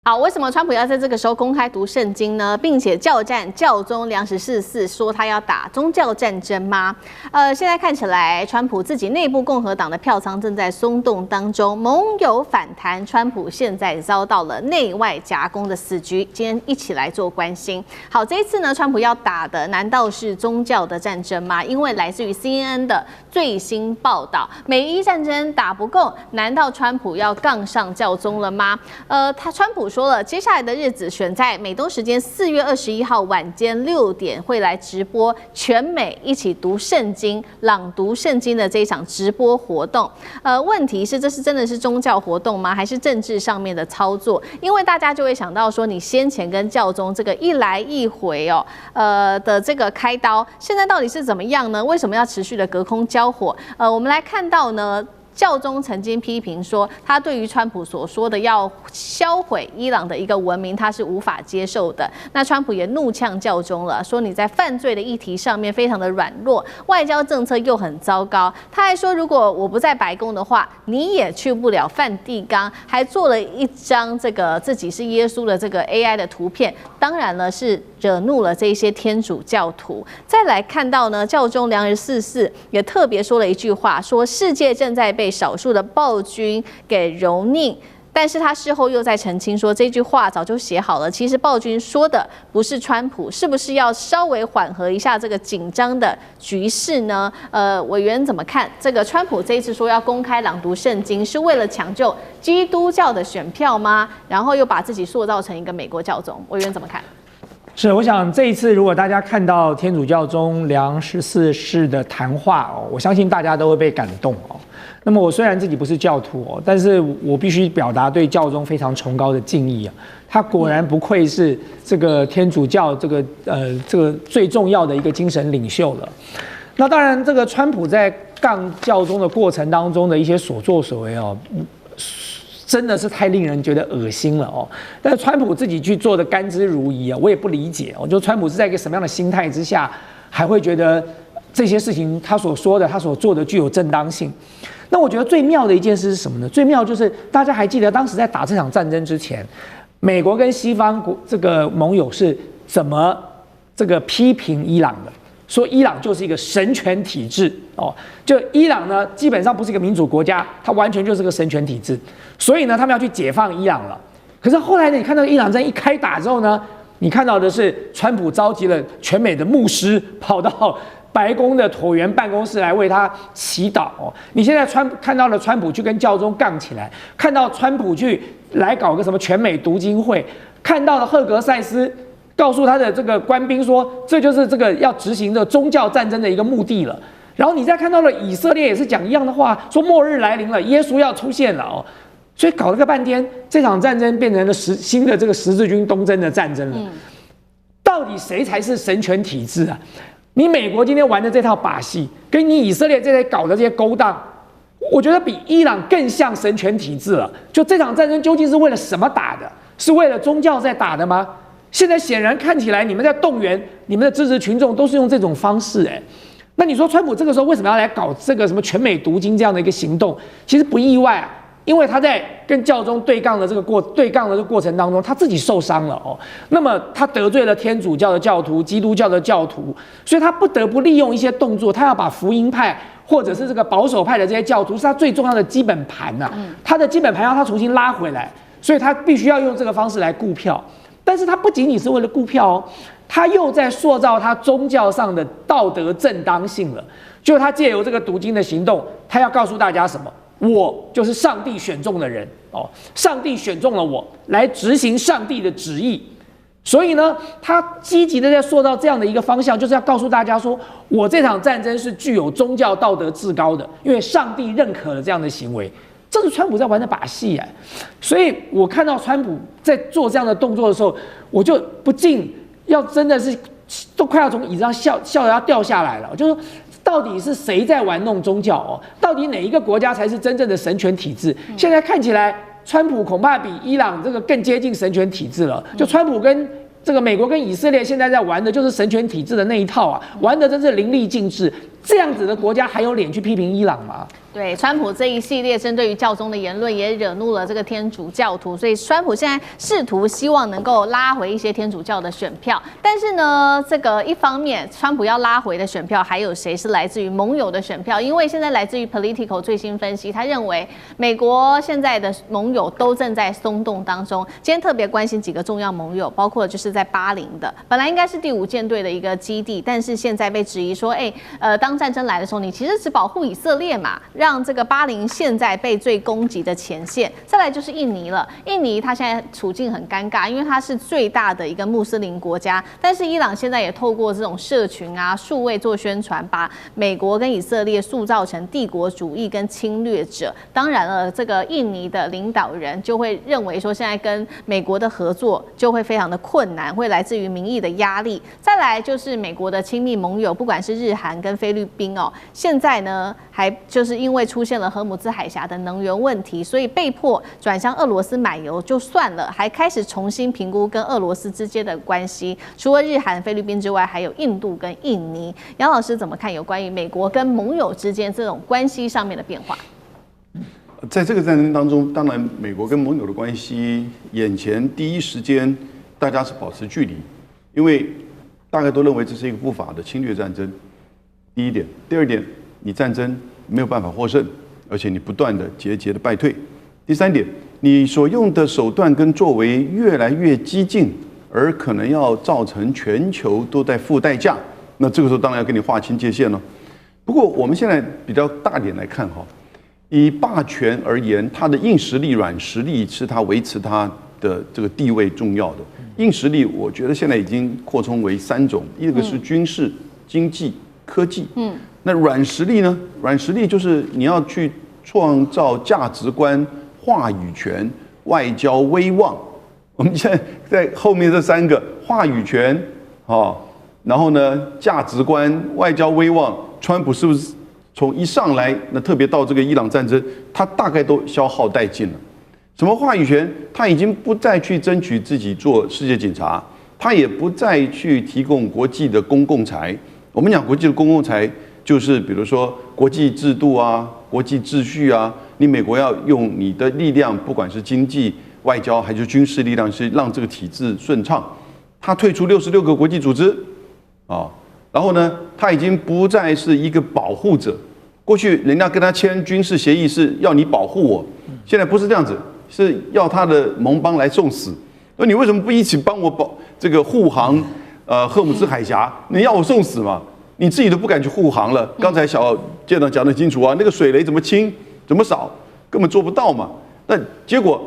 好，為什麼川普要在這個時候公開讀聖經呢？並且叫戰教宗良14.4，說他要打宗教戰爭嗎？現在看起來，川普自己內部共和黨的票倉正在鬆動當中，盟友反彈，川普現在遭到了內外夾攻的死局。今天一起來做關心。好，這一次呢，川普要打的難道是宗教的戰爭嗎？因為來自於 CNN 的最新報道，美伊戰爭打不夠，難道川普要槓上教宗了嗎？川普說了，接下來的日子選在美東時間4月21號晚間6點會來直播全美一起讀聖經、朗讀聖經的這一場直播活動。問題是，這是真的是宗教活動嗎？還是政治上面的操作？因為大家就會想到說，你先前跟教宗這個一來一回的這個開刀，現在到底是怎麼樣呢？為什麼要持續的隔空交火？我們來看到呢。教宗曾經批評說，他對於川普所說的要銷毀伊朗的一個文明，他是無法接受的。那川普也怒嗆教宗了，說你在犯罪的議題上面非常的軟弱，外交政策又很糟糕。他還說，如果我不在白宮的話，你也去不了梵蒂岡，還做了一張這個自己是耶穌的這個 AI 的圖片，當然了是惹怒了這些天主教徒。再來看到呢，教宗良14.4也特別說了一句話，說世界正在被少數的暴君給蹂躪，但是他事後又在澄清說，這句話早就寫好了，其實暴君說的不是川普，是不是要稍微緩和一下這個緊張的局勢呢？委員怎麼看這個川普這一次說要公開朗讀聖經，是為了搶救基督教的選票嗎？然後又把自己塑造成一個美國教宗，委員怎麼看？是，我想這一次如果大家看到天主教宗良14世的談話我相信大家都會被感動那麼我雖然自己不是教徒但是我必須表達對教宗非常崇高的敬意他果然不愧是這個天主教這個最重要的一個精神領袖了。那當然，這個川普在槓教宗的過程當中的一些所作所為真的是太令人覺得惡心了但是川普自己去做的甘之如飴我也不理解就川普是在一個什麼樣的心態之下，還會覺得這些事情他所說的、他所做的具有正當性？那我覺得最妙的一件事是什麼呢？最妙就是大家還記得當時在打這場戰爭之前，美國跟西方這個盟友是怎麼這個批評伊朗的？說伊朗就是一個神權體制就伊朗呢基本上不是一個民主國家，它完全就是個神權体制，所以呢他們要去解放伊朗了。可是後來呢，你看到伊朗戰一開打之後呢，你看到的是川普召集了全美的牧師跑到白宮的橢圓辦公室來為他祈禱你現在看到了川普去跟教宗槓起來，看到川普去來搞個什麼全美讀經會，看到了赫格塞斯告訴他的這個官兵說，這就是這個要執行這個宗教戰爭的一個目的了。然後你再看到了以色列也是講一樣的話，說末日來臨了，耶穌要出現了所以搞了個半天，這場戰爭變成了新的這個十字軍東征的戰爭了。到底誰才是神權體制啊？你美國今天玩的這套把戲，跟你以色列這些搞的這些勾當，我覺得比伊朗更像神權體制了。就這場戰爭究竟是為了什麼打的？是為了宗教在打的嗎？現在顯然看起來，你們在動員你們的支持群眾，都是用這種方式那你說川普這個時候為什麼要來搞這個什麼全美讀經這樣的一個行動？其實不意外因為他在跟教宗對槓的這個過程當中，他自己受傷了那麼他得罪了天主教的教徒、基督教的教徒，所以他不得不利用一些動作，他要把福音派或者是這個保守派的这些教徒是他最重要的基本盤他的基本盤要他重新拉回來，所以他必須要用這個方式來顧票。但是他不僅僅是為了顧票他又在塑造他宗教上的道德正當性了。就他借由這個讀經的行動，他要告訴大家什麼？我就是上帝選中的人上帝選中了我來執行上帝的旨意。所以呢，他積極的在塑造這樣的一個方向，就是要告訴大家說，我這場戰爭是具有宗教道德至高的，因為上帝認可了這樣的行為。這是川普在玩的把戲所以我看到川普在做這樣的動作的時候，我就不禁要真的是都快要從椅子上笑得要掉下來了。就是到底是誰在玩弄宗教到底哪一個國家才是真正的神權體制？現在看起來，川普恐怕比伊朗這個更接近神權體制了。就川普跟这個美國跟以色列現在在玩的就是神權體制的那一套玩的真是淋漓盡致。這樣子的國家還有臉去批評伊朗嗎？對，川普這一系列針對於教宗的言論也惹怒了這個天主教徒，所以川普現在試圖希望能夠拉回一些天主教的選票。但是呢，這個一方面，川普要拉回的選票還有誰是來自於盟友的選票？因為現在來自於 Politico 最新分析，他認為美國現在的盟友都正在鬆動當中。今天特別關心幾個重要盟友，包括就是在巴林的，本來應該是第5艦隊的一個基地，但是現在被質疑說，當戰爭來的時候，你其實只保護以色列嘛。讓這個巴林現在被最攻擊的前線，再來就是印尼了。印尼它現在處境很尷尬，因為它是最大的一個穆斯林國家，但是伊朗現在也透過這種社群啊、數位做宣傳，把美國跟以色列塑造成帝國主義跟侵略者。當然了，這個印尼的領導人就會認為說，現在跟美國的合作就會非常的困難，會來自於民意的壓力。再來就是美國的親密盟友，不管是日韓跟菲律賓哦，現在呢還就是因為出現了荷姆茲海峽的能源問題，所以被迫轉向俄羅斯買油就算了，還開始重新評估跟俄羅斯之間的關係。除了日韓、菲律賓之外，還有印度跟印尼。楊老師怎麼看有關於美國跟盟友之間這種關係上面的變化？在這個戰爭當中，當然美國跟盟友的關係，眼前第一時間大家是保持距離，因為大概都認為這是一個不法的侵略戰爭。第一點，第二點，你戰爭沒有辦法獲勝，而且你不斷的節節的敗退。第三點，你所用的手段跟作為越來越激進，而可能要造成全球都在付代價。那這個時候當然要跟你劃清界限了。不過我們現在比較大點來看哈，以霸權而言，它的硬實力、軟實力是它維持它的這個地位重要的。硬實力我覺得現在已經擴充為3種，一個是軍事、經濟、科技。那軟實力呢？軟實力就是你要去創造價值觀、話語權、外交威望。我們現在在後面這3個：話語權，然後呢，價值觀、外交威望。川普是不是從一上來，那特別到這個伊朗戰爭，他大概都消耗殆盡了？什麼話語權？他已經不再去爭取自己做世界警察，他也不再去提供國際的公共財。我們講國際的公共財，就是比如說國際制度啊、國際秩序啊，你美國要用你的力量，不管是經濟、外交還是軍事力量，是讓這個體制順暢。他退出66個國際組織啊，然後呢，他已經不再是一個保護者。過去人家跟他簽軍事協議是要你保護我，現在不是這樣子，是要他的盟邦來送死。那你為什麼不一起幫我這個護航？荷姆茲海峽，你要我送死嗎？你自己都不敢去護航了。剛才小艦長講得清楚啊，那個水雷怎麼清怎麼掃，根本做不到嘛。那結果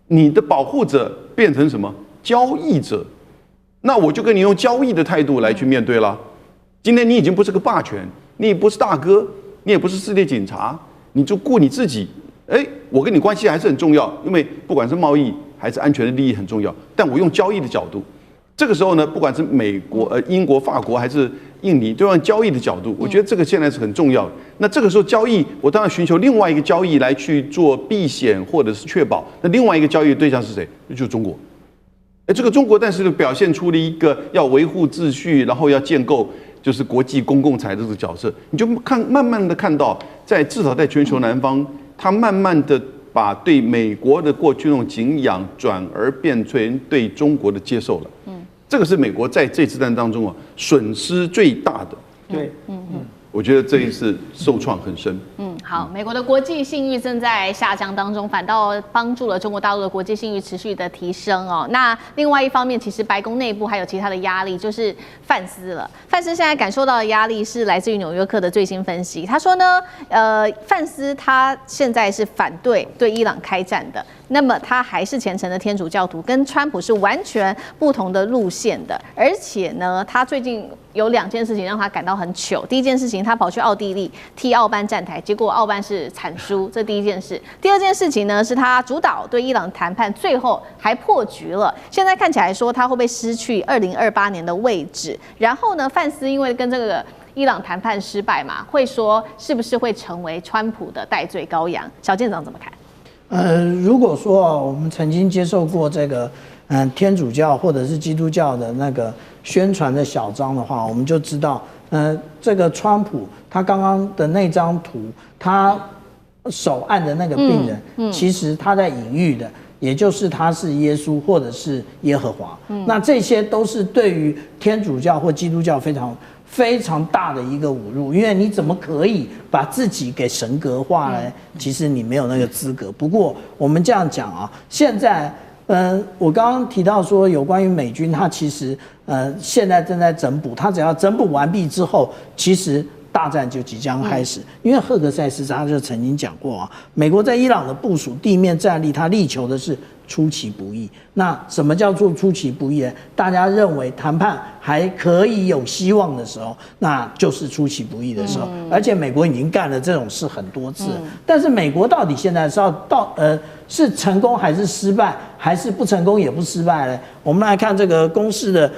你的保護者變成什麼？交易者。那我就跟你用交易的態度來去面對了。今天你已經不是個霸權，你也不是大哥，你也不是世界警察，你就顧你自己。我跟你關係還是很重要，因為不管是貿易還是安全的利益很重要。但我用交易的角度。這個時候呢，不管是美國、英國、法國還是印尼，都用交易的角度，我覺得這個現在是很重要的。那這個時候交易，我當然尋求另外一個交易來去做避險或者是確保。那另外一個交易的對象是誰？就是中國。這個中國，但是表現出了一個要維護秩序，然後要建構就是國際公共財的這個角色。你就慢慢的看到，至少在全球南方，它慢慢的把對美國的過去那種敬仰轉而變成對中國的接受了。這個是美國在這次戰爭當中損失最大的。對，我覺得這一次受創很深。好，美國的國際信譽正在下降當中，反倒幫助了中國大陸的国際信譽持續的提升哦。那另外一方面，其實白宮內部還有其他的壓力，就是范斯了。范斯現在感受到的壓力是來自於紐約客的最新分析，他說呢，范斯他現在是反對伊朗開戰的。那麼他還是虔誠的天主教徒，跟川普是完全不同的路線的。而且呢，他最近有2件事情讓他感到很糗。第一件事情，他跑去奧地利替奧班站台，結果奧班是慘輸，這第一件事。第二件事情呢，是他主導對伊朗談判，最後還破局了。現在看起來說他會不會失去2028年的位置？然後呢，范斯因為跟這個伊朗談判失敗嘛，會說是不是會成為川普的代罪羔羊？小艦長怎麼看？如果說我們曾經接受過這個天主教或者是基督教的那個宣傳的小章的話，我們就知道，這個川普他剛剛的那張圖，他手按的那個病人，其實他在隱喻的，也就是他是耶穌或者是耶和華。那這些都是對於天主教或基督教非常大的一個侮辱，因為你怎麼可以把自己給神格化呢？其實你沒有那個資格。不過我們這樣講啊，現在我剛剛提到說有關於美軍，他其實現在正在整補，他只要整補完畢之後，其實大戰就即將開始。因為赫格塞斯他就曾經講過啊，美國在伊朗的部署地面戰力，他力求的是出其不意。那什麼叫做出其不意呢？大家認為談判還可以有希望的時候，那就是出其不意的时候。而且美國已經幹了這種事很多次，但是美國到底現在是是成功還是失敗，還是不成功也不失敗呢？我们來看这個公視的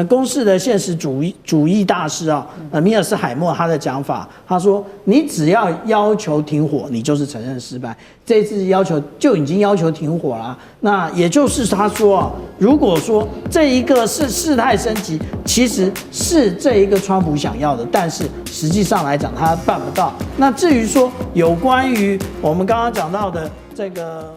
公視的现實主義大師啊，米爾斯海默他的講法，他說：你只要要求停火，你就是承認失敗。這次要求就已經要求停火了，那也就是他說啊，如果說這一個是事態升級，其實是這一個川普想要的，但是實際上來講他辦不到。那至於說有關於我們剛剛講到的這個。